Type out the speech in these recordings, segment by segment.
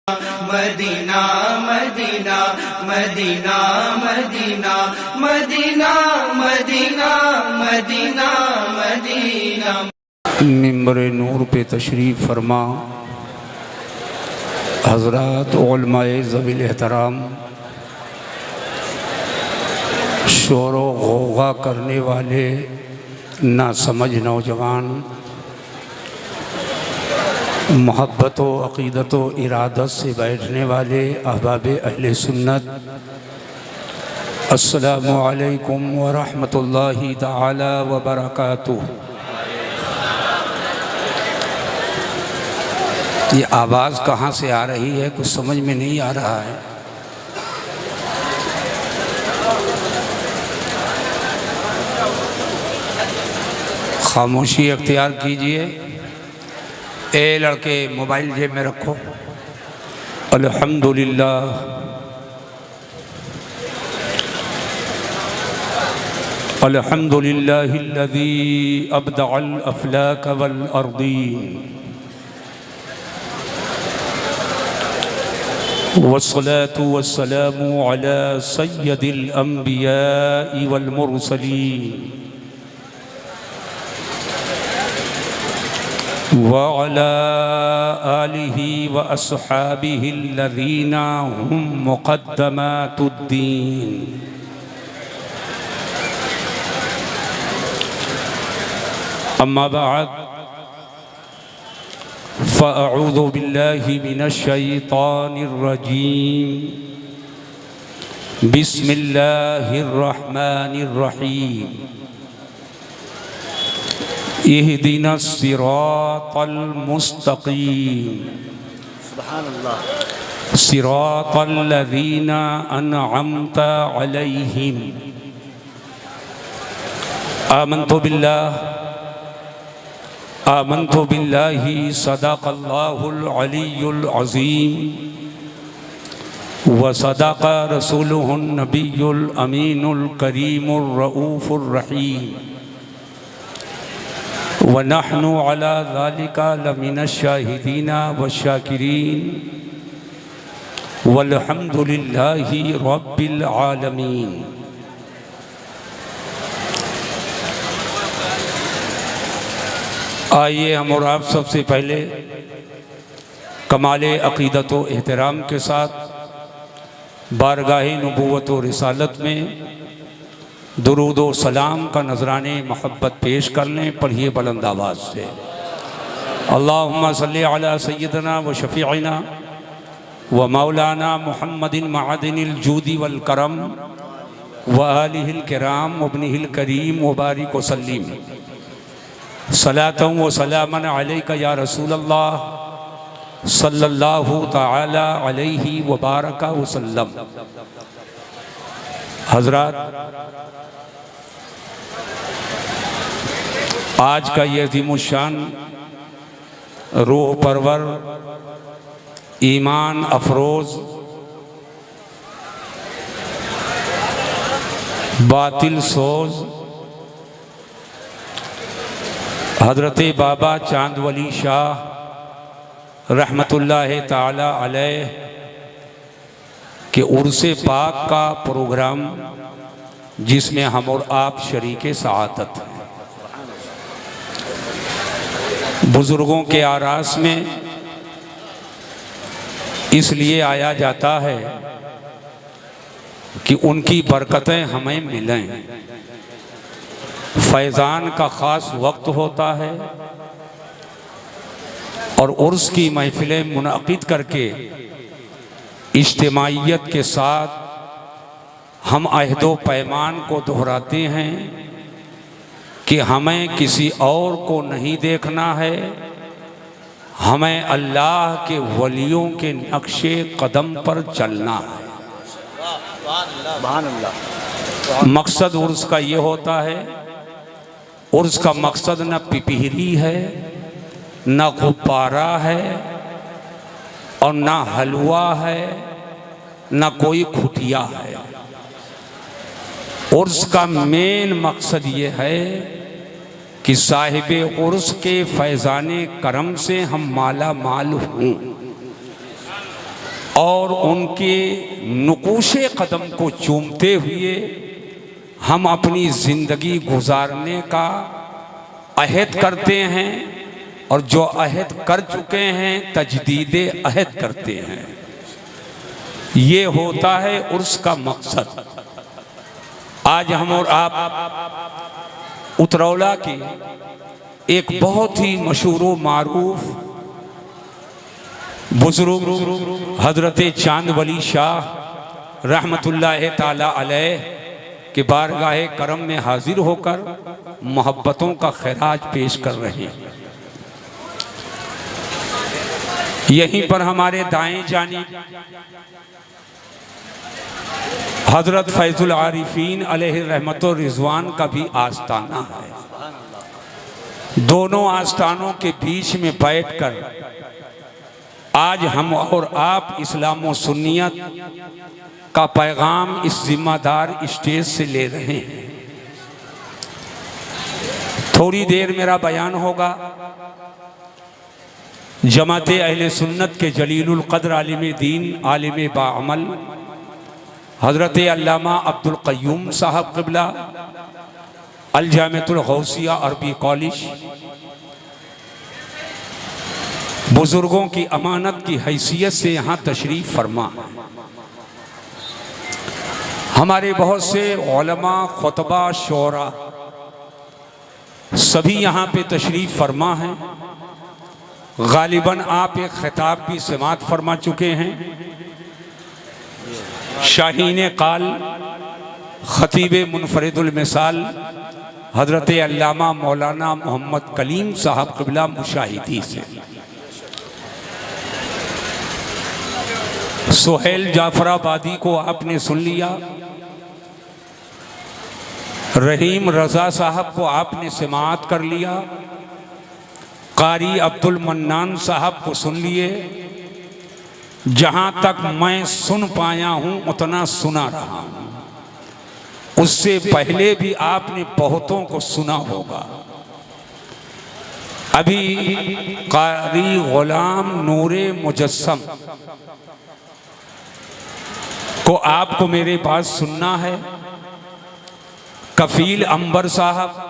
Medina Medina Medina Medina Medina Medina Medina Medina. मिंबर नूर पे तशरीफ़ फरमा हज़रात उलमाए ज़वील एहतराम, शोर व गौगा करने वाले ना समझ नौजवान, मोहब्बत व अक़ीदत व इरादत से बैठने वाले अहबाब अहले सुन्नत, अस्सलामु अलैकुम व रहमतुल्लाहि ताला व बरकातुहू। ये आवाज़ कहाँ से आ रही है कुछ समझ में नहीं आ रहा है। खामोशी अख्तियार कीजिए। ए लड़के मोबाइल जेब में रखो। अल्हम्दुलिल्लाह अल्हम्दुलिल्लाहिल्लज़ी अब्दअल अफ़लाक वल अर्दीन वस्सलातु वस्सलामु अला सय्यदिल अंबियाइ वल मुरसलीन व अला आलिहि व अस्हाबिहि अल्लज़ीना हुम मुक़द्दमातुद्दीन। अम्मा बअद फ़अऊज़ु बिल्लाहि मिनश्शैतानिर्रजीम। बिस्मिल्लाहिर्रहमानिर्रहीम। इहदिनस्सिरातल मुस्तक़ीम सुब्हानल्लाह सिरातल्लज़ीना अनअमता अलैहिम। आमन्तु बिल्लाहि सदक़ल्लाहुल अलियुल अज़ीम व सदक़ रसूलुहुन नबियुल अमीनुल करीमुर रऊफ़ुर रहीम व नहनु अला ज़ालिका लमिनश शाहिदीना व शाकिरीन वल्हम्दुलिल्लाहि रब्बिल आलमीन। आइए हम और आप सबसे पहले कमाले अक़ीदत व एहतराम के साथ बारगाह नबूवत व रिसालत में दुरूद व सलाम का नजराने मोहब्बत पेश कर लें। पढ़िए बुलंद आवाज़ से। अल्लाहुम्मा सल्ली अला सय्यदना व शफ़ीअना व मौलाना मुहम्मदिन मअदिनिल जूदी वल करम व आलिहिल किराम व इब्निहिल करीम व बारिक व सल्लिम सलातन व सलामन अलैका या रसूलल्लाह सल्लल्लाहु तआला अलैहि व बारका व सल्लम। हज़रात, आज का ये अज़ीमुश्शान रूह परवर, ईमान अफरोज़, बातिल सोज़ हज़रत बाबा चांद वली शाह रहमतुल्लाह ताला अलैह के उर्से पाक का प्रोग्राम, जिसमें हम और आप शरीके सआदत हैं। बुज़ुर्गों के आरास में इसलिए आया जाता है कि उनकी बरकतें हमें मिलें। फैज़ान का ख़ास वक्त होता है और उर्स की महफ़िलें मुनअक़िद करके इज्तिमाइयत के साथ हम अहदो पैमान को दोहराते हैं कि हमें किसी और को नहीं देखना है, हमें अल्लाह के वलियों के नक्शे कदम पर चलना है। मकसद उर्स का ये होता है, उर्स का मकसद न पिपीरी है, न गुब्बारा है और न हलवा है, न कोई खुटिया है। उर्स का मेन मकसद ये है कि साहिबे उर्स के फैज़ाने करम से हम माला माल हों। और उनके नुकूशे कदम को चूमते हुए हम अपनी ज़िंदगी गुजारने का अहद करते हैं, और जो अहद कर चुके हैं तजदीद अहद करते हैं। ये होता है उर्स का मकसद। आज हम और आप उतरौला की एक बहुत ही मशहूर मारूफ बुजुर्ग हजरत चांद वली शाह रहमतुल्लाह ताला अलैह के बारगाह करम में हाजिर होकर मोहब्बतों का खैराज पेश कर रहे हैं। यहीं पर हमारे दाएं जानिब हजरत फैजुल आरिफीन अलैहि रहमत व रिजवान का भी आस्ताना है। दोनों आस्थानों के बीच में बैठकर आज हम और आप इस्लाम व सुन्नियत का पैगाम इस जिम्मेदार स्टेज से ले रहे हैं। थोड़ी देर मेरा बयान होगा। जमात अहले सुन्नत के जलीलुल क़द्र आलिम दीन आलिम बाअमल हज़रत अल्लामा अब्दुल क़य्यूम साहब क़िबला अल जामिअतुल गौसिया अरबी कॉलेज बुजुर्गों की अमानत की हैसियत से यहाँ तशरीफ़ फरमा। हमारे बहुत से उलमा खुतबा शोरा सभी यहाँ पे तशरीफ़ फरमा हैं। गालिबन आप एक खिताब भी समात फरमा चुके हैं। शाहीन काल खतीब मुनफरिदुल मिसाल हज़रत अल्लामा मौलाना मोहम्मद कलीम साहब क़िबला मुशाहिदी से सुहेल जाफराबादी को आपने सुन लिया। रहीम रज़ा साहब को आपने समात कर लिया। कारी अब्दुल मन्नान साहब को सुन लिए। जहाँ तक मैं सुन पाया हूँ उतना सुना रहा हूँ। उससे पहले भी आपने बहुतों को सुना होगा। अभी कारी गुलाम नूरे मुजस्सम को आपको मेरे पास सुनना है। कफील अंबर साहब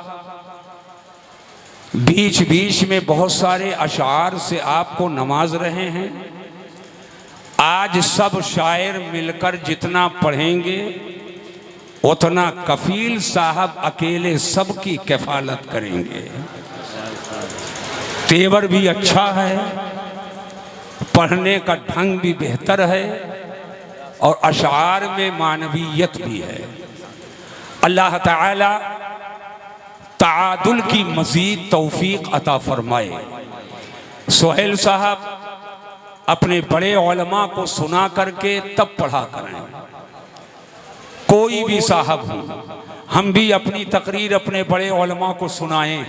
बीच बीच में बहुत सारे अशार से आपको नवाज रहे हैं। आज सब शायर मिलकर जितना पढ़ेंगे उतना कफील साहब अकेले सबकी किफालत करेंगे। तेवर भी अच्छा है, पढ़ने का ढंग भी बेहतर है, और अशार में मानवीयत भी है। अल्लाह ताला तादुल की मज़ीद तौफीक अता फरमाए। सुहेल साहब अपने बड़े उलमा को सुना करके तब पढ़ा करें। कोई भी साहब हो, हम भी अपनी तकरीर अपने बड़े उलमा को सुनाएं,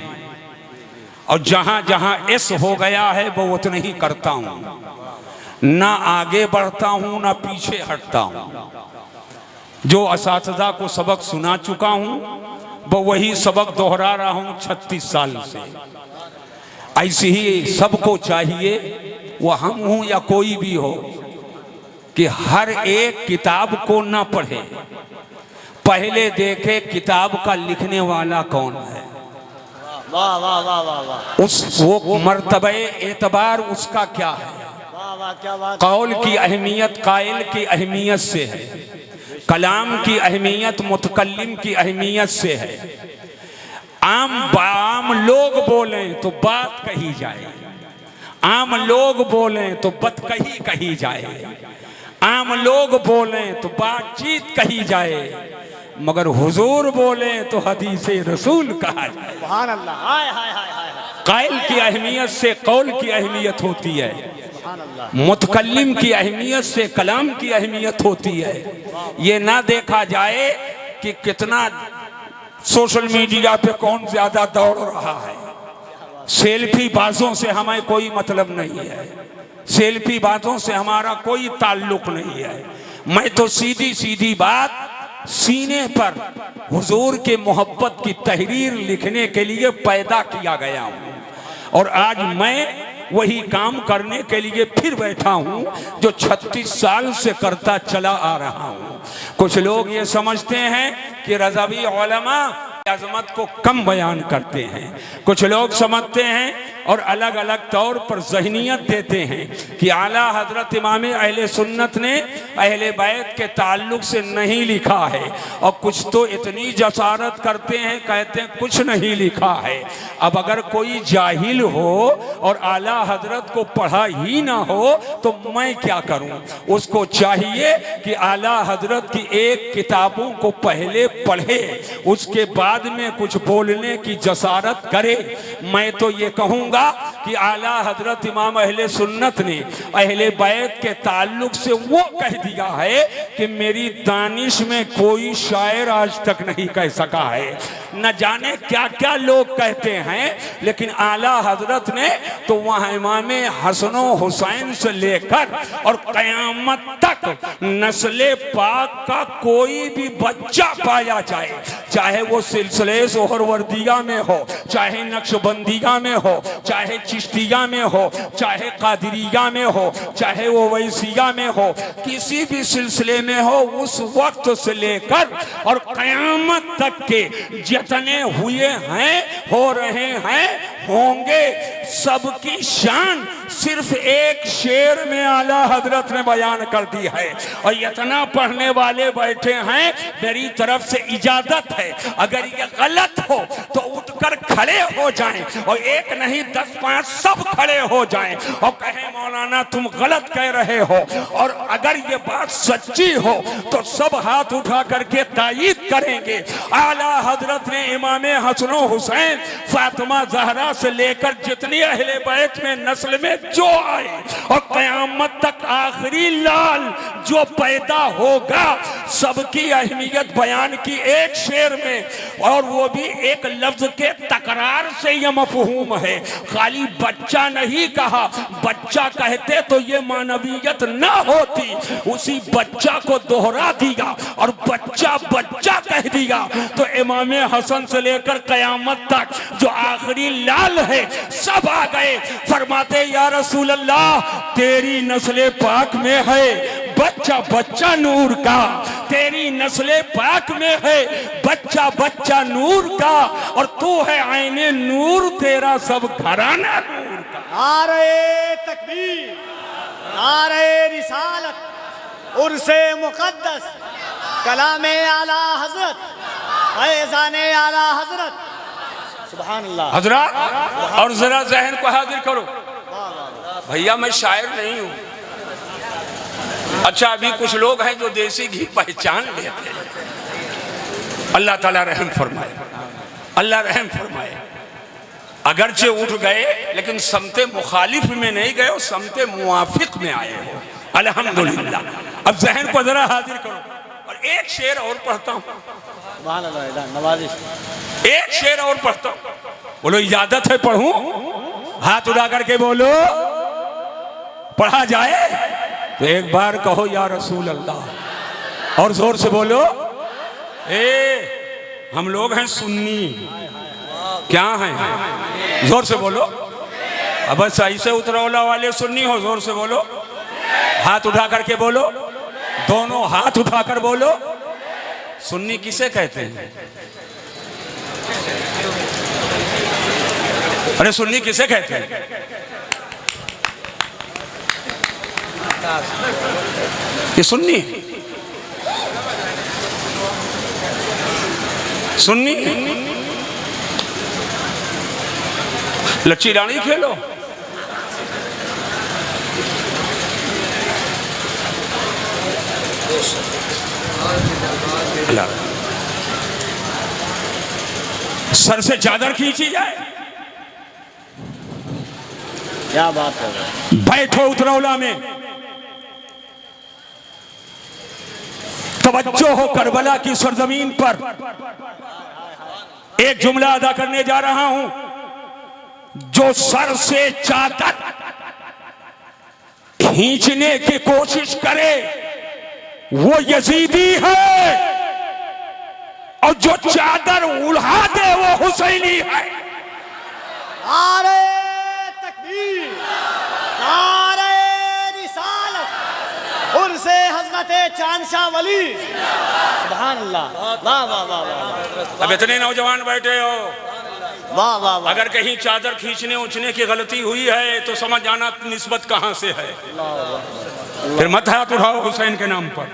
और जहाँ जहाँ इस हो गया है वो उतना ही करता हूँ। ना आगे बढ़ता हूँ ना पीछे हटता हूँ। जो असातिज़ा को सबक सुना चुका हूँ वो वही सबक दोहरा रहा हूँ 36 साल से। ऐसे ही सबको चाहिए, वो हम हूँ या कोई भी हो, कि हर एक किताब को ना पढ़े, पहले देखे किताब का लिखने वाला कौन है। वाह वाह वाह वाह वाह। उस वो मर्तबे एतबार उसका क्या है। वाह वाह क्या बात। कौल की अहमियत कायल की अहमियत से है, कलाम की अहमियत मुतकल्लिम की अहमियत से है। आम लोग बोलें तो बात कही जाए, आम लोग बोलें तो बदकही कही जाए, आम लोग बोलें तो बातचीत कही जाए, मगर हुजूर बोलें तो हदीसे रसूल कहा जाए। सुभान अल्लाह। हाय हाय हाय हाय। कायल की अहमियत से कौल की अहमियत होती है, सुभान अल्लाह। मुतकल्लिम की अहमियत से कलाम की अहमियत होती है। ये ना देखा जाए कि कितना सोशल मीडिया पे कौन ज्यादा दौड़ रहा है। सेल्फी बाजों से हमें कोई मतलब नहीं है, सेल्फी बातों से हमारा कोई ताल्लुक नहीं है। मैं तो सीधी सीधी बात सीने पर हुजूर के मोहब्बत की तहरीर लिखने के लिए पैदा किया गया हूँ, और आज मैं वही काम करने के लिए फिर बैठा हूँ जो 36 साल से करता चला आ रहा हूँ। कुछ लोग ये समझते हैं कि रज़वी उलमा अज़मत को कम बयान करते हैं, कुछ लोग समझते हैं और अलग अलग तौर पर ज़हनियत देते हैं कि आला हज़रत इमाम अहले सुन्नत ने अहले बैत के ताल्लुक़ से नहीं लिखा है, और कुछ तो इतनी जसारत करते हैं, कहते हैं कुछ नहीं लिखा है। अब अगर कोई जाहिल हो और आला हज़रत को पढ़ा ही ना हो तो मैं क्या करूं? उसको चाहिए कि आला हज़रत की एक किताबों को पहले पढ़े, उसके बाद में कुछ बोलने की जसारत करे। मैं तो ये कहूँगा कि आला हज़रत इमाम अहले सुन्नत ने अहले बैत के ताल्लुक़ से वो कह दिया है कि मेरी दानिश में कोई शायर आज तक नहीं कह सका है। न जाने क्या क्या लोग कहते हैं, लेकिन आला हज़रत ने तो वहाँ इमाम हसन हुसैन से लेकर और क़यामत तक नस्ले पाक का कोई भी बच्चा पाया जाए, चाहे वो सिलसिले सोहरवर्दिया में हो, चाहे नक्शबंदिया में हो, चाहे चिश्तिया में हो, चाहे कादिरिया में हो, चाहे वो वैसिया में हो, किसी भी सिलसिले में हो, उस वक्त से लेकर और क़यामत तक के जितने हुए हैं, हो रहे हैं, होंगे, सबकी शान सिर्फ एक शेर में आला हज़रत ने बयान कर दी है। और इतना पढ़ने वाले बैठे हैं, मेरी तरफ से इजाजत है, अगर ये गलत हो तो उठकर खड़े हो जाएं, और एक नहीं 10-5 सब खड़े हो जाएं और कहें मौलाना तुम गलत कह रहे हो। और अगर ये बात सच्ची हो तो सब हाथ उठा करके तायीद करेंगे। आला हज़रत ने इमाम हसन हुसैन, फातिमा ज़हरा से लेकर जितनी अहले बैत में नस्ल में जो आए और क़यामत तक आखिरी लाल जो पैदा होगा, सबकी अहमियत बयान की एक शेर में, और वो भी एक लफ्ज के तकरार से यह मफहूम है। खाली बच्चा नहीं कहा, बच्चा कहते तो ये मानवियत ना होती, उसी बच्चा को दोहरा दिया और बच्चा बच्चा कह दिया। तो इमाम हसन से लेकर क़यामत तक जो आखिरी लाल है सब आ गए। फरमाते या रसूल अल्लाह, तेरी नस्ले पाक में है बच्चा बच्चा नूर का, तेरी नस्ले पाक में है बच्चा बच्चा नूर का, और तू है आईने नूर, तेरा सब घराना नूर का। नारे तकबीर, नारे रिसालत, उर्से मुक़द्दस, कलामे आला हज़रत, फैज़ाने आला हज़रत, सुभान अल्लाह। हज़रत और जरा ज़हन को हाजिर करो, भैया मैं शायर नहीं हूँ। अच्छा, अभी कुछ लोग हैं जो देसी घी पहचान लेते हैं। अल्लाह ताला रहम फरमाए, अल्लाह रहम फरमाए। अगरचे उठ गए लेकिन समते मुखालिफ में नहीं गए, समते मुवाफिक में आए हो, अल्हम्दुलिल्लाह। अब जहन को जरा हाजिर करो, और एक शेर और पढ़ता हूँ, एक शेर और पढ़ता हूँ। बोलो इजाजत है पढ़ूं? हाथ उठा करके बोलो, पढ़ा जाए तो एक बार कहो या रसूल अल्लाह, और जोर से बोलो। हम लोग हैं सुन्नी, क्या हैं? जोर से बोलो। अब बस ऐसे उतरौला वाले सुन्नी हो, जोर से बोलो, हाथ उठा करके बोलो, दोनों हाथ उठाकर बोलो। सुन्नी किसे कहते हैं? अरे सुन्नी किसे कहते हैं? ये सुन्नी, सुन्नी लच्ची रानी खेलो। सर से चादर खींची जाए। क्या बात है। बैठो उतरौला में, तवज्जो हो करबला की सरजमीन पर। एक जुमला अदा करने जा रहा हूं। जो सर से चादर खींचने की कोशिश करे वो यजीदी है, और जो चादर उड़ा दे वो हुसैनी है। नारे तकबीर, नारे रिसालत उर्से हजरते चांदशाह वली। सुभान अल्लाह। वाह वाह वाह वाह। अब इतने नौजवान बैठे हो, वाह वाह वाह। अगर कहीं चादर खींचने उछने की गलती हुई है तो समझ जाना निस्बत कहां से है। फिर मत हाथ उठाओ हुसैन के नाम पर,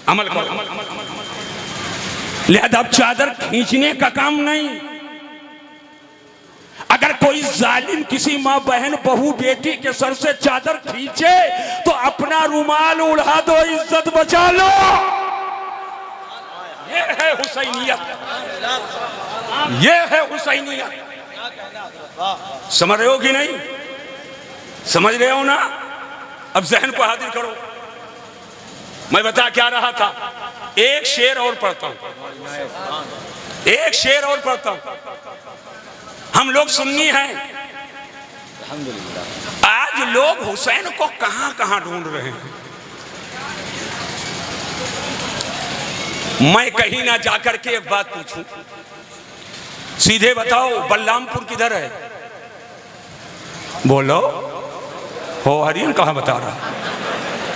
अमल करो। लिहाजा अब चादर खींचने का काम नहीं। अगर कोई जालिम किसी माँ बहन बहू बेटी के सर से चादर खींचे तो अपना रुमाल उड़ा दो, इज्जत बचा लो। ये है हुसैनियत, ये है हुसैनियत। समझ रहे हो कि नहीं? समझ रहे हो ना? अब जहन को हाजिर करो। मैं बता क्या रहा था, एक शेर और पढ़ता हूं, एक शेर और पढ़ता हूं। हम लोग सुन्नी हैं, आज लोग हुसैन को कहां कहां ढूंढ रहे हैं। मैं कहीं ना जाकर के एक बात पूछूं, सीधे बताओ बलरामपुर किधर है? बोलो हो हरियन कहां बता रहा?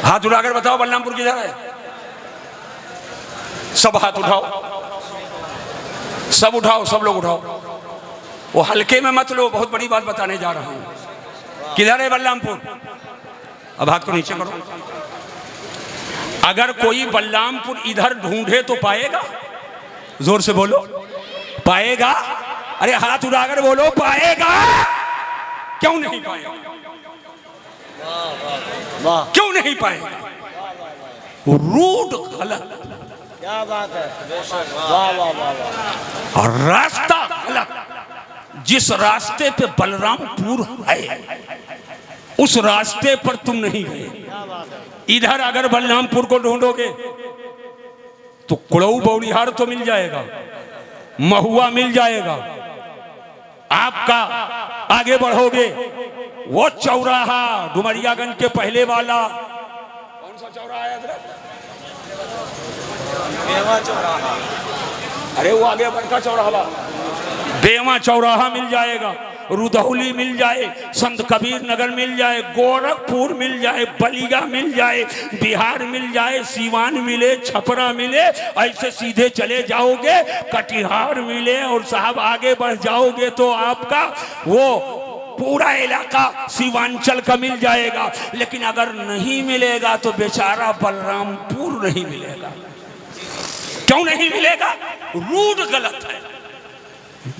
हाथ उठाकर बताओ बलरामपुर किधर है? सब हाथ उठाओ, सब उठाओ, सब लोग उठाओ। वो हल्के में मत लो, बहुत बड़ी बात बताने जा रहा हूं। किधर है बलरामपुर? अब हाथ को नीचे करो। अगर कोई बलरामपुर इधर ढूंढे तो पाएगा? जोर से बोलो, पाएगा? अरे हाथ उठाकर बोलो, पाएगा? क्यों नहीं पाएगा? क्यों नहीं पाएगा? रूट गलत। क्या बात है। वाह वाह वाह वाह। और रास्ता गलत। जिस रास्ते पे बलरामपुर है उस रास्ते पर तुम नहीं गए। इधर अगर बलरामपुर को ढूंढोगे तो कुड़ऊ बौड़िहार तो मिल जाएगा, महुआ मिल जाएगा। आपका आगे बढ़ोगे वो चौराहा डुमरियागंज के पहले वाला, कौन सा चौराहा है? बेवा चौराहा। अरे वो आगे बड़का चौराहा, बेवा चौराहा मिल जाएगा, रुधौली मिल जाए, संत कबीर नगर मिल जाए, गोरखपुर मिल जाए, बलिया मिल जाए, बिहार मिल जाए, सीवान मिले, छपरा मिले। ऐसे सीधे चले जाओगे कटिहार मिले, और साहब आगे बढ़ जाओगे तो आपका वो पूरा इलाका सीवांचल का मिल जाएगा। लेकिन अगर नहीं मिलेगा तो बेचारा बलरामपुर नहीं मिलेगा। क्यों नहीं मिलेगा? रूट गलत है।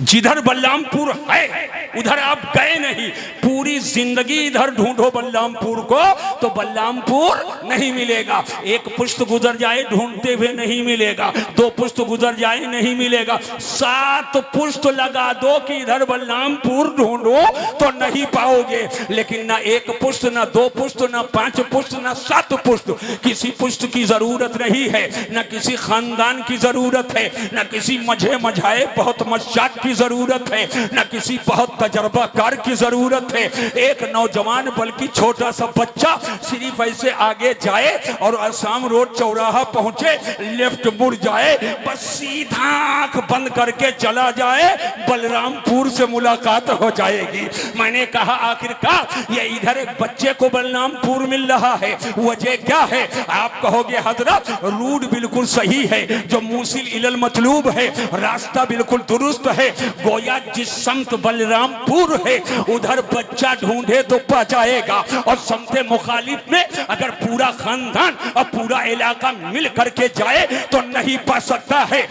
जिधर बलरामपुर है उधर आप गए नहीं। पूरी जिंदगी इधर ढूंढो बलरामपुर को तो बलरामपुर नहीं मिलेगा। एक पुश्त गुजर जाए ढूंढते हुए नहीं मिलेगा, दो पुश्त गुजर जाए नहीं मिलेगा, 7 पुश्त लगा दो कि इधर बलरामपुर ढूंढो तो नहीं पाओगे। लेकिन ना एक पुश्त, ना 2 पुश्त, ना 5 पुश्त, ना 7 पुश्त, किसी पुश्त की जरूरत नहीं है, ना किसी खानदान की जरूरत है, ना किसी मझे मझाए बहुत मजाक की जरूरत है, न किसी बहुत तजर्बाकार की जरूरत है। एक नौजवान बल्कि छोटा सा बच्चा सिर्फ ऐसे आगे जाए और आसाम रोड चौराहा पहुंचे, लेफ्ट मुड़ जाए, बस सीधा आंख बंद करके चला जाए, बलरामपुर से मुलाकात हो जाएगी। मैंने कहा आखिरकार ये इधर एक बच्चे को बलरामपुर मिल रहा है, वजह क्या है? आप कहोगे हजरत रूट बिल्कुल सही है, जो मूसिल इलल मतलूब है, रास्ता बिल्कुल दुरुस्त है। गोया जिस संत बलरामपुर है उधर बच्चा ढूंढे तो पा जाएगा, और समते मुखालिफ में अगर पूरा खानदान और पूरा इलाका मिल करके जाए तो नहीं पा सकता है।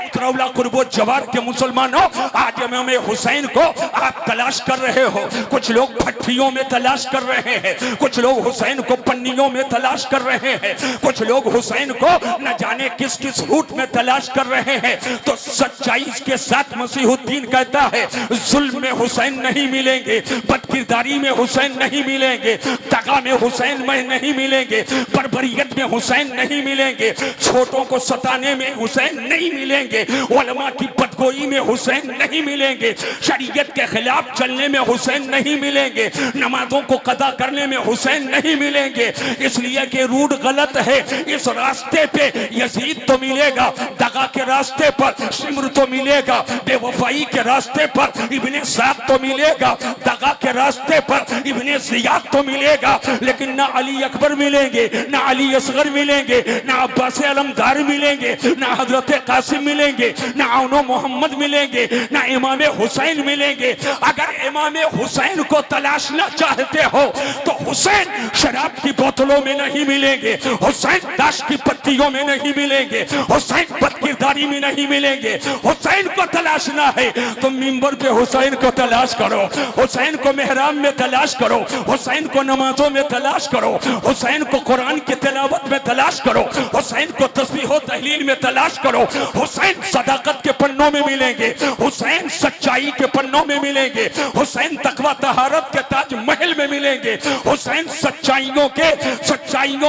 उतरौला कुर्बो जवार के मुसलमानों, आज इमाम हुसैन को आप तलाश कर रहे हो। कुछ लोग भट्टियों में तलाश कर रहे हैं, कुछ लोग हुसैन को पन्नियों में तलाश कर रहे हैं, कुछ लोग हुसैन को न जाने किस किस रूट में तलाश कर रहे हैं। तो सच्चाई के साथ मसीहुद्दीन कहता है जुल्म में हुसैन नहीं मिलेंगे, बदकिरदारी में हुसैन नहीं मिलेंगे, दगा में हुसैन में नहीं मिलेंगे, बर्बरियत में हुसैन नहीं मिलेंगे, छोटों को सताने में हुसैन नहीं मिलेंगे, उलमा की बदगोई में हुसैन नहीं मिलेंगे, शरीयत के खिलाफ चलने में हुसैन नहीं मिलेंगे, नमाजों को कदा करने में हुसैन नहीं मिलेंगे। इसलिए कि रूट गलत है। इस रास्ते पे यजीद तो मिलेगा, दगा के रास्ते पर शिम्र तो मिलेगा, बेवफाई के रास्ते पर इब्ने साद तो मिलेगा, दगा के रास्ते पर इब्ने ज़ियाद तो मिलेगा, लेकिन ना अली अकबर मिलेंगे, ना अली असगर मिलेंगे, ना अब्बास अलमदार मिलेंगे, ना हजरत कासिम मिलेंगे, ना औनो मोहम्मद मिलेंगे, ना इमाम हुसैन मिलेंगे। अगर इमाम हुसैन को तलाशना चाहते हो तो हुसैन शराब की बोतलों में नहीं मिलेंगे, हुसैन दाश की पत्तियों में नहीं मिलेंगे, हुसैन बदकिरदारी में नहीं मिलेंगे। हुसैन को तलाशना है तो मिंबर पे हुसैन को तलाश करो, हुसैन को मेहराब में तलाश करो, हुसैन को नमाजों में तलाश करो, हुसैन को कुरान की तिलावत में तलाश करो, हुसैन को तस्बीह और तहलील में तलाश करो। हुसैन सदाकत के पन्नों में मिलेंगे, हुसैन सच्चाई के पन्नों में मिलेंगे, हुसैन तकवा तहारत के ताजमहल में मिलेंगे, हुसैन सच्चाइयों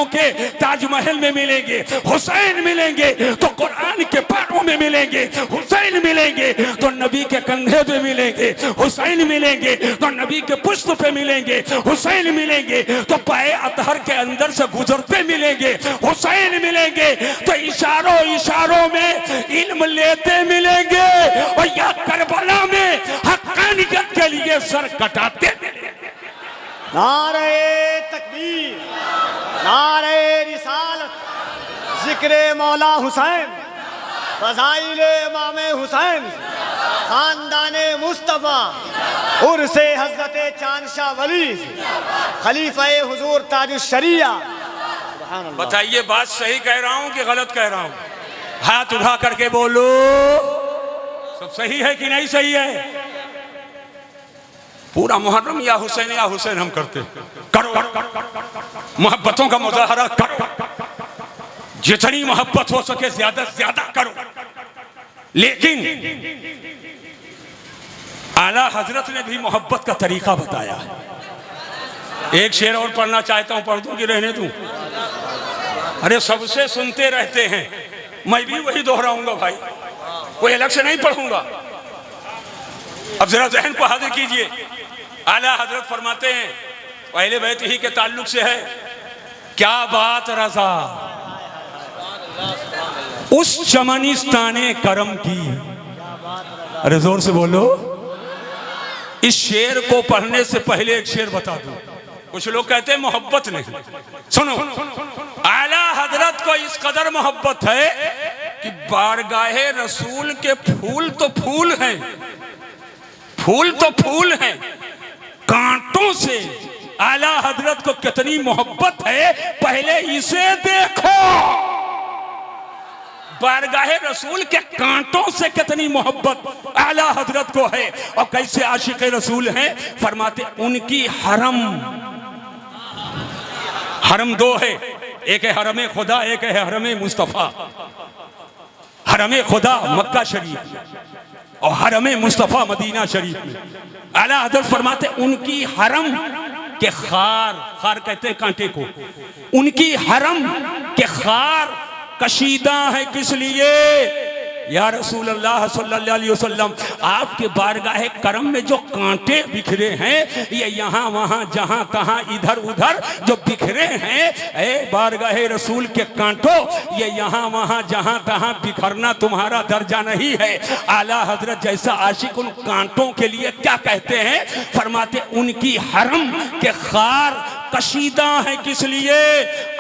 के ताजमहल में मिलेंगे। हुसैन मिलेंगे तो कुरान के पारों में मिलेंगे, हुसैन मिलेंगे तो नबी के कंधे पे मिलेंगे, हुसैन मिलेंगे तो नबी के पुष्प पे मिलेंगे, हुसैन मिलेंगे तो पाए अतहर के अंदर से गुजरते मिलेंगे, हुसैन मिलेंगे तो इशारों में इल्म लेते मिलेंगे, और या करबला में हक्कानियत के लिए सर कटाते मिलेंगे। नारे तकबीर, नारे रिसालत, जिक्रे मौला हुसैन, फज़ाइले इमामे हुसैन, खानदाने मुस्तफ़ा, उर्से हज़रते चांदशाह वली, खलीफे हुजूर ताजुश शरिया। बताइए बात सही कह रहा हूं कि गलत कह रहा हूं? हाथ उठा करके बोलो, सब सही है कि नहीं सही है? पूरा मुहर्रम या हुसैन हम करते, करो मोहब्बतों का मुजाहरा करो, जितनी मोहब्बत हो सके ज्यादा से ज्यादा करो। लेकिन आला हजरत ने भी मोहब्बत का तरीका बताया। एक शेर और पढ़ना चाहता हूं, पढ़ दूं कि रहने दूं? अरे सबसे सुनते रहते हैं, मैं भी वही दोहराऊंगा भाई, कोई अलग से नहीं पढ़ूंगा। अब जरा जहन को हाजिर कीजिए। आला हजरत फरमाते हैं, पहले बैत ही के ताल्लुक से है, क्या बात रजा उस चमनिस्ताने करम की। अरे जोर से बोलो। इस शेर को पढ़ने से पहले एक शेर बता दूं। कुछ लोग कहते हैं मोहब्बत नहीं, सुनो, आला हजरत को इस कदर मोहब्बत है कि बारगाहे रसूल के फूल तो फूल हैं, फूल तो फूल हैं, कांटों से आला हजरत को कितनी मोहब्बत है पहले इसे देखो। बारगाहे रसूल के कांटों से कितनी मोहब्बत आला हजरत को है। और कैसे आशिक रसूल हैं, फरमाते उनकी हरम दो है, एक है हरम खुदा, एक है हरम मुस्तफ़ा। हरम खुदा मक्का शरीफ और हरम मुस्तफ़ा मदीना शरीफ में। आला हजरत फरमाते उनकी हरम के खार कहते हैं कांटे को, उनकी हरम के खार कशीदा है किस लिए? या रसूल अल्लाह सल्लल्लाहु अलैहि वसल्लम, आपके बारगाह करम में जो कांटे बिखरे हैं, ये यहाँ वहाँ जहाँ तहाँ इधर उधर जो बिखरे हैं, ए बारगाह रसूल के कांटों, ये यहाँ वहाँ जहाँ तहाँ बिखरना तुम्हारा दर्जा नहीं है। आला हजरत जैसा आशिक उन कांटों के लिए क्या कहते हैं, फरमाते उनकी हरम के खार कशीदा है किस लिए?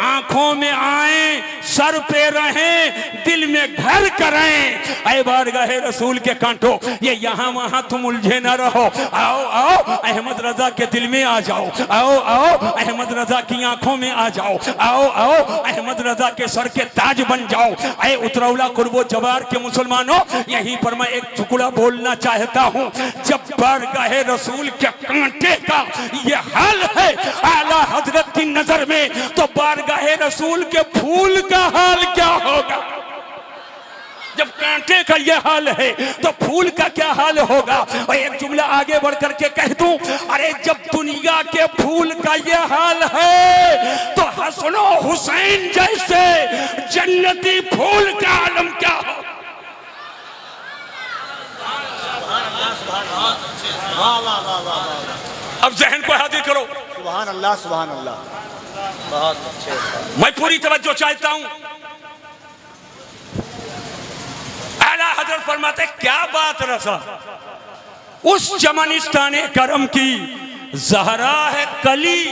आंखों में आए, सर पे रहें, दिल में घर करें। ऐ बारगाहे रसूल के कांटों, ये यहाँ वहाँ तुम उलझे न रहो, आओ आओ अहमद रजा के दिल में आ जाओ, आओ आओ अहमद रजा की आंखों में आ जाओ, आओ आओ अहमद रजा के सर के ताज बन जाओ। ऐ उतरौला कुर्बो जवार के मुसलमानों, यहीं पर मैं एक टुकड़ा बोलना चाहता हूँ। जब बारगाहे रसूल के कांटे का ये हाल है आला हजरत की नजर में, तो बारगाहे रसूल के फूल का हाल क्या होगा? जब कांटे का ये हाल है तो फूल का क्या हाल होगा? और एक जुमला आगे बढ़ करके कह दूं, अरे जब दुनिया के फूल का ये हाल है तो हसनो हुसैन जैसे जन्नती फूल का आलम क्या हो? अब जहन को हाजिर करो। सुभान अल्लाह, सुभान अल्लाह, बहुत अच्छे। मैं पूरी तवज्जो चाहता हूं। आला हजरत फरमाते क्या बात रसा, उस चमनिस्ताने करम की ज़हरा है कली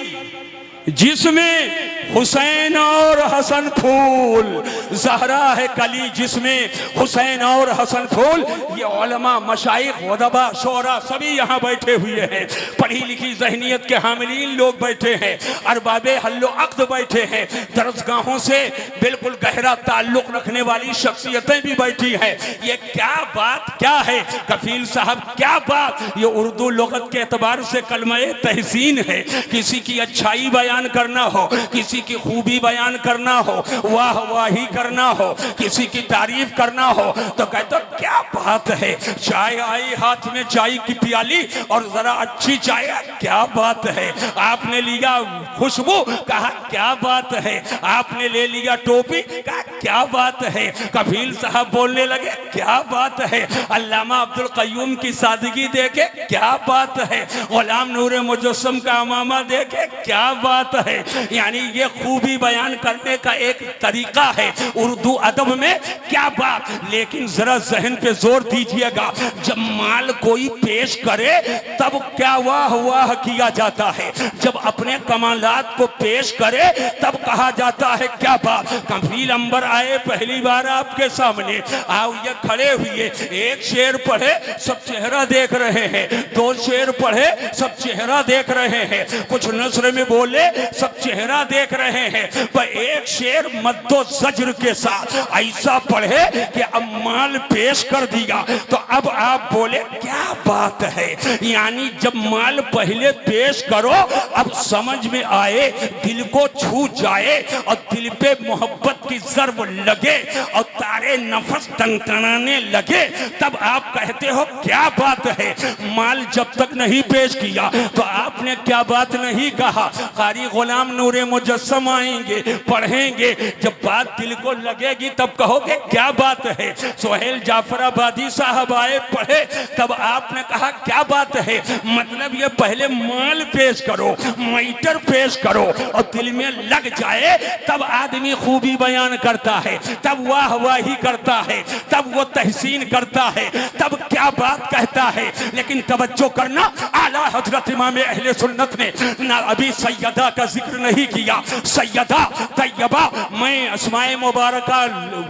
जिसमें हुसैन और हसन फूल, ज़हरा है कली जिसमें हुसैन और हसन फूल। ये उलमा, मशाइख, उदबा, शोरा सभी यहाँ बैठे हुए हैं, पढ़ी लिखी ज़हनियत के हामिलीन लोग बैठे हैं, अरबाबे हल्लो अक़्द बैठे हैं, दरसगाहों से बिल्कुल गहरा ताल्लुक़ रखने वाली शख्सियतें भी बैठी हैं। ये क्या बात क्या है कफील साहब, क्या बात, ये उर्दू लुग़त के एतबार से कलमे तहसीन है। किसी की अच्छाई बयान करना हो, किसी की खूबी बयान करना हो, वाह वाही करना हो, किसी की तारीफ करना हो तो कहते क्या बात है, चाय आई हाथ में चाय की प्याली और जरा अच्छी चाय, क्या बात है, आपने लिया खुशबू, कहा क्या बात है, आपने ले लिया टोपी, कहा क्या बात है। कफील साहब बोलने लगे क्या बात है, अल्लामा अब्दुल क़य्यूम की सादगी देखे क्या बात है, गुलाम नूर मुजस्सम का अमामा देखे क्या बात है। यानी ये खूबी बयान करने का एक तरीका है उर्दू अदब में, क्या बात। लेकिन जरा जहन पे जोर दीजिएगा, जब माल कोई पेश करे तब क्या वाह वाह किया जाता है, जब अपने कमालात को पेश करे तब कहा जाता है क्या बात। कफील अंबर आए पहली बार आपके सामने, आओ ये खड़े हुए, एक शेर पढ़े सब चेहरा देख रहे हैं, दो शेर पढ़े सब चेहरा देख रहे हैं, कुछ नस्र में बोले सब चेहरा देख रहे हैं, पर एक शेर मद्दो जज्र के साथ ऐसा पढ़े कि अब माल पेश कर दिया तो अब आप बोले क्या बात है। यानी जब माल पहले पेश करो, अब समझ में आए, दिल को छू जाए और दिल पे मोहब्बत की ज़र्ब लगे और तारे नफस तनतनाने लगे, तब आप कहते हो क्या बात है। माल जब तक नहीं पेश किया तो आपने क्या बात नहीं कहा। कारी गुलाम नूरे मुजस्सम आएंगे, पढ़ेंगे, जब बात दिल को लगेगी तब कहोगे क्या बात है। सोहेल जाफराबादी साहब आए, पढ़े, तब आपने कहा क्या बात है। मतलब ये पहले माल पेश करो, मैटर पेश करो और दिल में लग जाए तब आदमी खूबी बयान करता है, तब वाह वाही करता है, तब वो तहसीन करता है, तब क्या बात कहता है। लेकिन तवज्जो करना, आला हजरत इमाम अहले सुन्नत ने ना अभी सैयदा का जिक्र नहीं किया। सैयदा तैयबा, मैं अस्माए मुबारका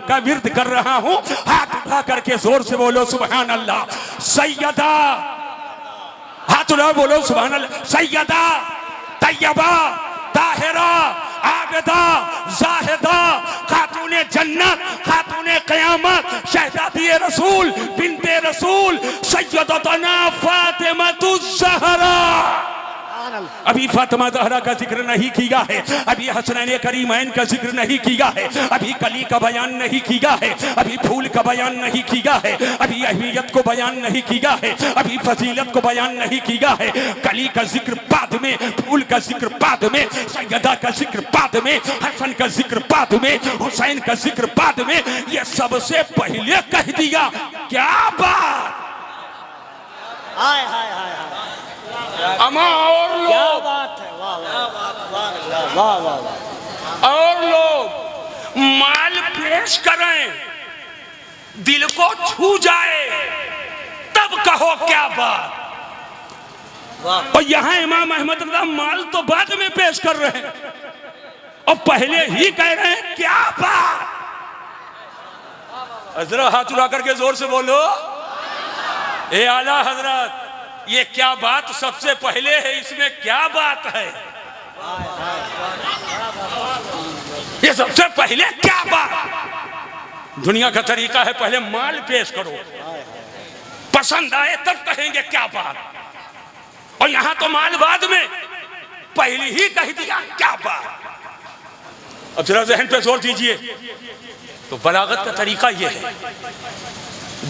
का विर्द कर रहा हूं, हाथ उठा करके जोर से बोलो सुभान अल्लाह। सैयदा, हाथ उठा बोलो सुभान अल्लाह। सैयदा तैयबा ताहिरा आबिदा जाहिदा खातूने जन्नत खातूने क़यामत शहजादी रसूल बिन्ते रसूल सैयदतना फातिमातुज़ ज़हरा। अभी फातिमा ज़हरा का जिक्र नहीं किया है, अभी हसनैन करीमैन का जिक्र नहीं किया है, अभी कली का बयान नहीं किया है, अभी फूल का बयान नहीं किया है, अभी अहमियत को बयान नहीं किया है, अभी फजीलत को बयान नहीं किया है। कली का जिक्र बाद में, फूल का जिक्र बाद में, सैयदा का जिक्र बाद में, हसन का जिक्र बाद में, हुसैन का जिक्र बाद में, ये सबसे पहले कह दिया। क्या बात, हाय हाय हाय हाय, अमा और लोग, क्या बात है, वाह वाह वाह वाह वाह। और लोग माल पेश करें, दिल को छू जाए, तब कहो क्या बात। और यहां इमाम अहमद रज़ा माल तो बाद में पेश कर रहे हैं और पहले ही कह रहे हैं क्या बात। हजरत हाथ उठा करके जोर से बोलो, ए आला हजरत, ये क्या बात सबसे पहले है, इसमें क्या बात है। ये सबसे पहले क्या बात। दुनिया का तरीका है पहले माल पेश करो, पसंद आए तब कहेंगे क्या बात, और यहां तो माल बाद में, पहले ही कह दिया क्या बात। अब जरा जहन पे जोर दीजिए, तो बलागत का तरीका यह है,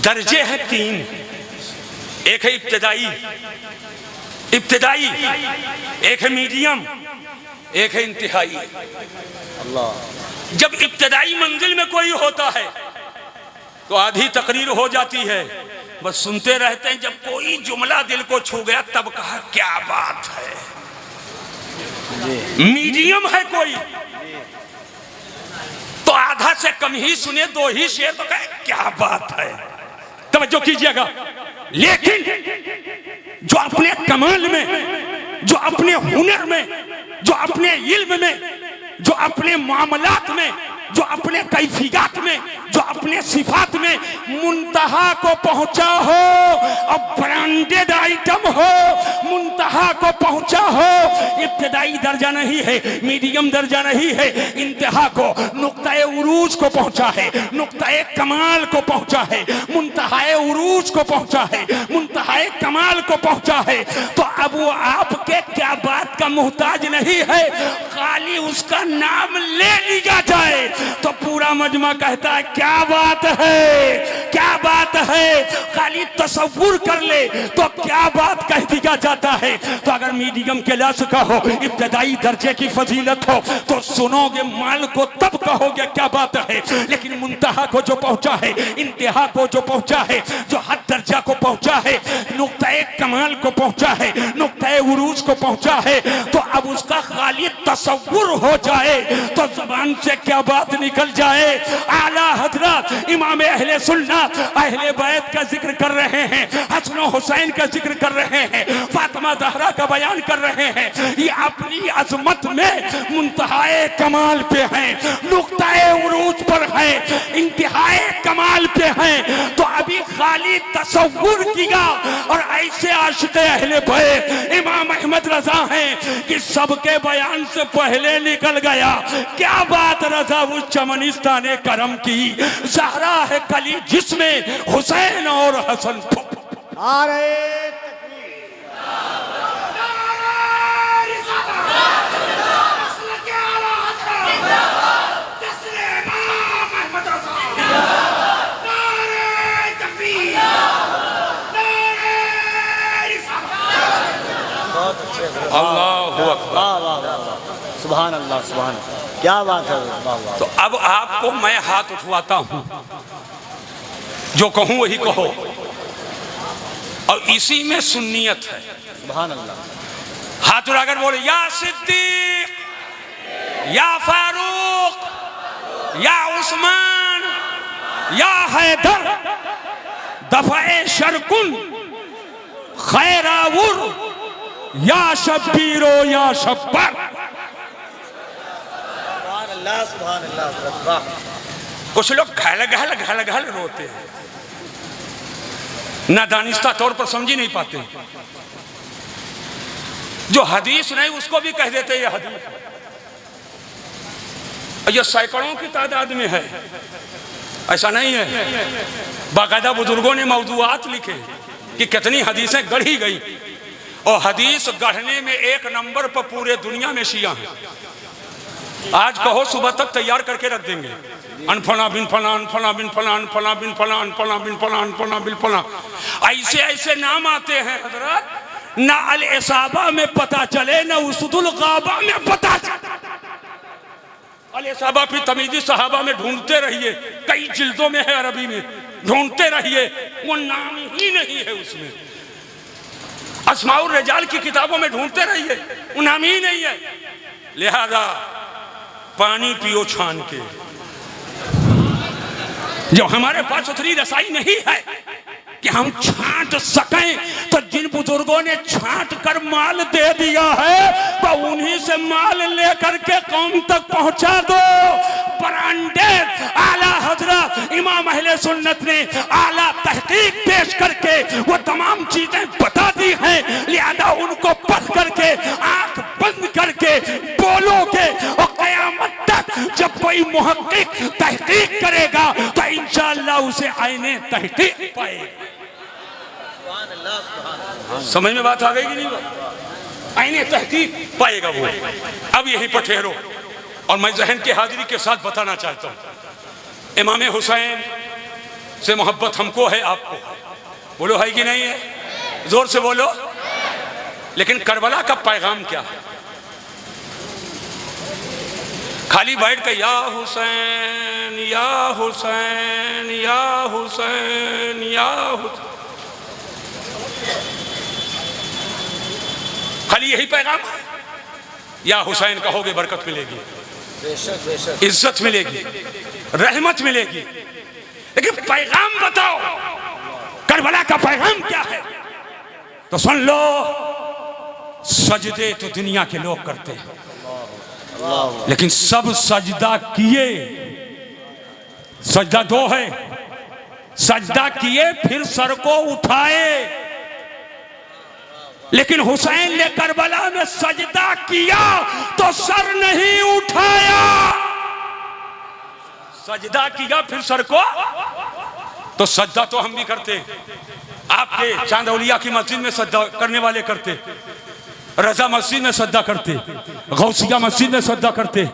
दर्जे हैं तीन, एक है इब्तिदाई, एक है मीडियम, एक है इंतहाई। जब इब्तिदाई मंजिल में कोई होता है तो आधी तकरीर हो जाती है, बस सुनते रहते हैं। जब कोई जुमला दिल को छू गया तब कहा क्या बात है। मीडियम है कोई तो आधा से कम ही सुने 2 ही शेर तो कहे क्या बात है। तवज्जो कीजिएगा। लेकिन जो अपने कमाल में, जो अपने हुनर में, जो अपने इल्म में, जो अपने मामलात में, जो अपने कैफियत में, जो अपने सिफात में मुंतहा को पहुंचा हो और ब्रांडेड आइटम हो, मुंतहा को पहुंचा हो, इब्तदाई दर्जा नहीं है, मीडियम दर्जा नहीं है, इंतहा को, नुक्ताए उरूज को पहुंचा है, नुक्ताए कमाल को पहुंचा है, मुंतहाए उरूज को पहुंचा है, मुंतहाए कमाल को पहुंचा है। तो अब वो आपके क्या बात का मोहताज नहीं है, खाली उसका नाम ले लिया जाए तो पूरा मजमा कहता है क्या बात है, क्या बात है। खाली तसव्वुर कर ले तो क्या बात कह दिया जाता है। तो अगर मीडियम क्लास का हो, इब्तदाई दर्जे की फजीलत हो तो सुनोगे माल को तब कहोगे क्या बात है। लेकिन मुंतहा को जो पहुंचा है, इंतहा को जो पहुंचा है, जो हद दर्जा को पहुंचा है, नुक्ताए कमाल को पहुंचा है, नुक्ताए उरूज को पहुंचा है, तो अब उसका खाली तसव्वुर हो जाए तो जबान से क्या बात निकल जाए। आला हजरत इमाम अहले सुन्नत अहले बैत का जिक्र कर रहे हैं, हसन हुसैन का जिक्र कर रहे हैं, फातिमा ज़हरा का बयान कर रहे हैं। ये अपनी अजमत में मुंतहाए कमाल पे हैं, नुक्ताए उरूज पर हैं, इंतहाए कमाल पे हैं। तो अभी खाली तसव्वुर किया और ऐसे आशिक़े अहले बैत इमाम अहमद रजा हैं कि सबके बयान से पहले निकल गया। क्या बात रजा उस चमनिस्ताने करम की, ज़हरा है कली जिसमें हुसैन और हसन। अल्लाहु अकबर, सुभान अल्लाह, सुभान अल्लाह, क्या बात है। तो अब आपको मैं हाथ उठवाता हूं, जो कहूं वही कहो, और इसी में सुन्नियत है। सुभान अल्लाह। हाथ उठाकर बोले या सिद्दीक, या फारूक, या उस्मान, या हैदर, दफाए शरकुन, खैरावुर, या शब्बीरो, या शब्बर। सुभान अल्लाह। कुछ लोग घल घल घल घल रोते हैं, ना दानिस्ता तौर पर समझ ही नहीं पाते। जो हदीस नहीं उसको भी कह देते ये हदीस, ये सैकड़ों की तादाद में है, ऐसा नहीं है। बाकायदा बुजुर्गों ने मौजूआत लिखे कि कितनी हदीसें गढ़ी गई, और हदीस गढ़ने में 1 नंबर पर पूरे दुनिया में शिया हैं। आज कहो सुबह तक तैयार करके रख देंगे, अनफला बिन फला, अनफला बिन फला, अनफला बिन फला, अनफला बिन फला, अनफला बिन फला, ऐसे ऐसे नाम आते हैं हजरत, ना अल इसाबा में पता चले, ना उसदुल गाबा में पता चले। अल इसाबा फिर तमीज़ी सहाबा में ढूंढते रहिए, कई जिल्दों में है, अरबी में ढूंढते रहिए, वो नाम ही नहीं है उसमें। अस्माउर रिजाल की किताबों में ढूंढते रहिए, वो नाम ही नहीं है। लिहाजा पानी पियो छान के। जब हमारे पास उतनी रसाई नहीं है कि हम छांट सकें, तो जिन बुजुर्गों ने छांट कर माल दे दिया है तो उन्हीं से माल लेकर के कौम तक पहुंचा दो। ब्रांडेड आला हजरत इमाम अहले सुन्नत ने आला तहकीक पेश करके वो तमाम चीजें बता दी हैं। लिहाजा उनको पढ़ करके आंख बंद करके बोलोगे, और क़यामत तक जब कोई मुहक्किक तहकीक करेगा तो इंशाअल्लाह उसे आईने तहकीक पाएगा। समझ में बात आ गई कि नहीं? आईने तहकीक पाएगा वो। अब यहीं पर ठहरो, और मैं जहन की हाजिरी के साथ बताना चाहता हूँ, इमाम हुसैन से मोहब्बत हमको है, आपको बोलो है कि नहीं है? जोर से बोलो। लेकिन करबला का पैगाम क्या है? खाली बैठ के या हुसैन, या हुसैन, या हुसैन, या हुसैन, खाली यही पैगाम है? या हुसैन कहोगे बरकत मिलेगी, इज्जत मिलेगी, रहमत मिलेगी। लेकिन पैगाम बताओ, करबला का पैगाम क्या है? तो सुन लो, सजदे तो दुनिया के लोग करते हैं, लेकिन सब सजदा किए। सजदा दो है, सजदा किए फिर सर को उठाए, लेकिन हुसैन ने करबला में सजदा किया तो सर नहीं उठाया। सजदा किया फिर सर को, तो सजदा तो हम भी करते, आपके चांदौलिया की मस्जिद में सजदा करने वाले करते, रजा मस्जिद में सजदा करते, गौसिया मस्जिद में सजदा करते,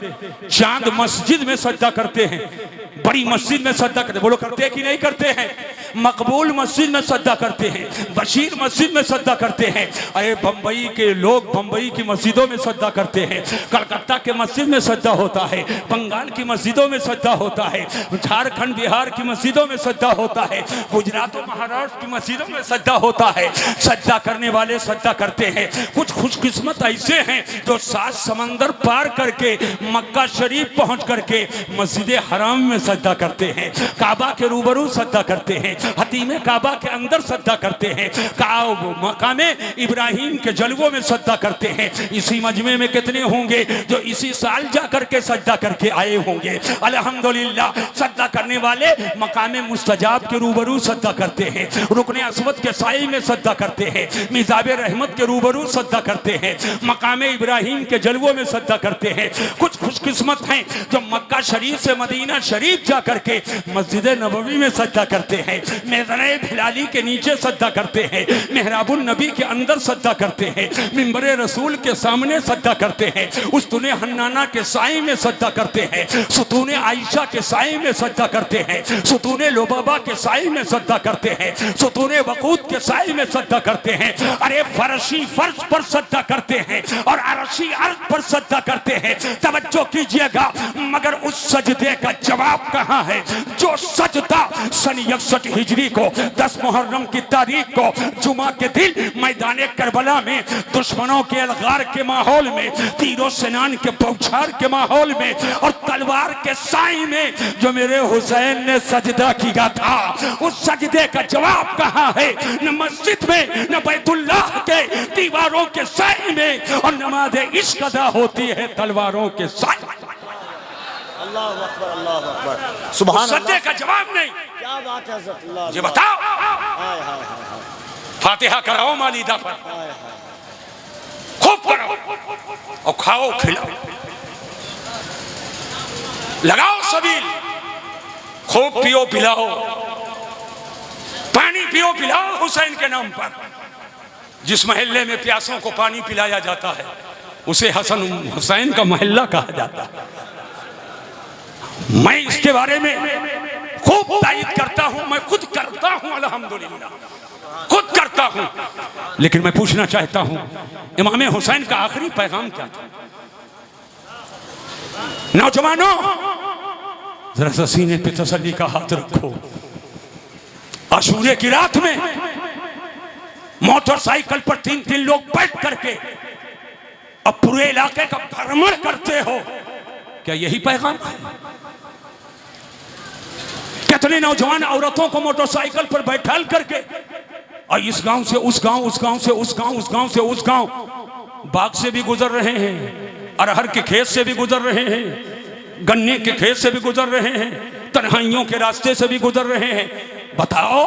चांद मस्जिद में सजदा करते हैं, बड़ी मस्जिद में सजदा करते। बोलो करते हैं कि नहीं करते हैं? मकबूल मस्जिद में सजदा करते हैं, बशीर मस्जिद में सजदा करते हैं। अरे बम्बई के लोग बम्बई की मस्जिदों में सजदा करते हैं, कलकत्ता के मस्जिद में सजदा होता है, बंगाल की मस्जिदों में सजदा होता है, झारखंड बिहार की मस्जिदों में सजदा होता है, गुजरात और महाराष्ट्र की मस्जिदों में सजदा होता है। सजदा करने वाले सजदा करते हैं। कुछ खुशकिस्मत ऐसे हैं जो 7 समंदर पार करके मक्का शरीफ पहुंच करके मस्जिद हराम में सजदा करते हैं, काबा के रूबरू सजदा करते हैं, हतीमे काबा के अंदर सजदा करते हैं, मकामे इब्राहिम के जलवों में सजदा करते हैं। इसी मजमे में कितने होंगे जो इसी साल जा करके सजदा करके आए होंगे। अल्हम्दुलिल्लाह, सजदा करने वाले मकामे मुस्तजाब के रूबरू सजदा करते हैं, रुकने अस्वद के साए में सजदा करते हैं, मिजाबे रहमत के रूबरू सजदा करते हैं, मकामे इब्राहिम के जलवों में सजदा करते हैं। कुछ खुशकिस्मत हैं जो मक्का शरीफ से मदीना शरीफ जा करके मस्जिद नबवी में सजदा करते हैं, मेज़ाने बिलाली के नीचे सजदा करते हैं, मेहराबुन नबी के अंदर सजदा करते हैं, मिंबरे रसूल के सामने सजदा करते हैं, उस्तुने हन्नाना के साए में सजदा करते हैं, सुतूने आयशा के साए में सजदा करते हैं, सुतूने लोबाबा के साए में सजदा करते हैं, सुतूने वकूद के साए में सजदा करते हैं। अरे फर्शी फर्श पर सजदा करते हैं और अरशी अर्श पर सजदा करते हैं। तवज्जो कीजिएगा, मगर उस सजदे का जवाब कहाँ है जो सजदा सन 61 हिजरी को 10 मुहर्रम की तारीख को जुमा के दिन मैदान करबला में दुश्मनों के अलगार के माहौल में, तीरों सेनान के बौछार के माहौल में और तलवार के साए में जो मेरे हुसैन ने सजदा किया था, उस सजदे का जवाब कहाँ है? न मस्जिद में, न बैतुल्लाह के दीवारों के साए में, और नमाज इश्क अदा होती है तलवारों के साए में। अल्लाह अकबर, अल्लाह अकबर, सुभान अल्लाह। सजदे का जवाब नहीं। क्या बात है हज़रत, अल्लाह। ये बताओ, हाय हाय हाय, फातिहा कराओ मालिदा पर, हाय हाय, खूब कराओ और खाओ खिलाओ, लगाओ सबील, खूब पियो पिलाओ, पानी पियो पिलाओ हुसैन के नाम पर। जिस महल्ले में प्यासों को पानी पिलाया जाता है उसे हसन हुसैन का महल्ला कहा जाता है। मैं इसके बारे में खूब तारीफ करता हूं, मैं खुद करता हूं, अल्हम्दुलिल्लाह खुद करता हूं। लेकिन मैं पूछना चाहता हूं, इमाम हुसैन का आखिरी पैगाम क्या था? नौजवानों, जरा सा सीने पे तसल्ली का हाथ रखो। आशूरे की रात में मोटरसाइकिल पर 3-3 लोग बैठ करके अब पूरे इलाके का भ्रमण करते हो, क्या यही पैगाम है? कितने नौजवान औरतों को मोटरसाइकिल पर बैठाल करके और इस गांव से उस गांव, उस गांव से उस गांव, उस गांव से उस गांव, बाग से भी गुजर रहे हैं, अरहर के खेत से भी गुजर रहे हैं, गन्ने के खेत से भी गुजर रहे हैं, तन्हाइयों के रास्ते से भी गुजर रहे हैं। बताओ,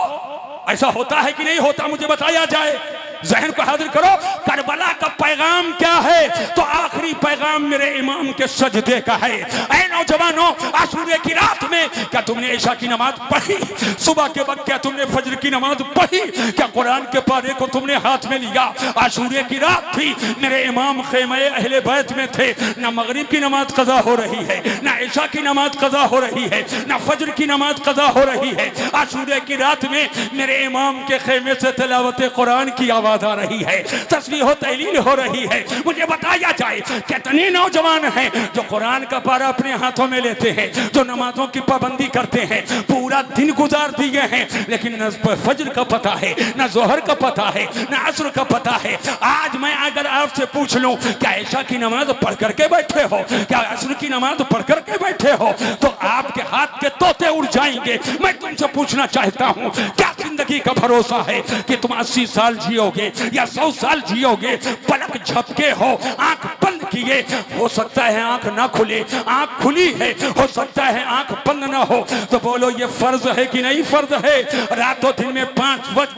ऐसा होता है कि नहीं होता? मुझे बताया जाए, जहन को हाजिर करो। करबला का पैगाम क्या है? तो आखिरी पैगाम मेरे इमाम के सजदे का है। ऐ नौजवानों, आशूरे की रात में क्या तुमने ईशा की नमाज पढ़ी? सुबह के वक्त क्या तुमने फजर की नमाज पढ़ी? क्या कुरान के पारे को तुमने हाथ में लिया? आशूरे की रात थी, मेरे इमाम खेमे अहले बैत में थे, ना मगरिब की नमाज कज़ा हो रही है, ना ईशा की नमाज कज़ा हो रही है, ना फजर की नमाज कज़ा हो रही है। आशूरे की रात में मेरे इमाम के खेमे से तिलावत कुरान की आवाज आ रही है, तस्बीह व तहलील हो रही है। मुझे बताया जाए, कितने नौजवान हैं जो कुरान का पारा अपने हाथों में लेते हैं, जो नमाजों की पाबंदी करते हैं, पूरा दिन गुजार दिए हैं, लेकिन न फजर का पता है, न जोहर का पता है, न असर का पता है। आज मैं अगर आपसे पूछ लूं, क्या ईशा की नमाज पढ़ करके बैठे हो, क्या असर की नमाज पढ़ करके बैठे हो, तो आपके बात के तोते उड़ जाएंगे। मैं तुमसे पूछना चाहता हूँ, क्या जिंदगी का भरोसा है कि तुम 80 साल जियोगे या 100 साल जियोगे? पलक झपके हो, आंख बंद किए, हो सकता है आंख ना खुले, आंख खुली है, हो सकता है आंख बंद ना हो। तो बोलो ये फर्ज है कि नहीं फर्ज है? रातों दिन में 5 वक्त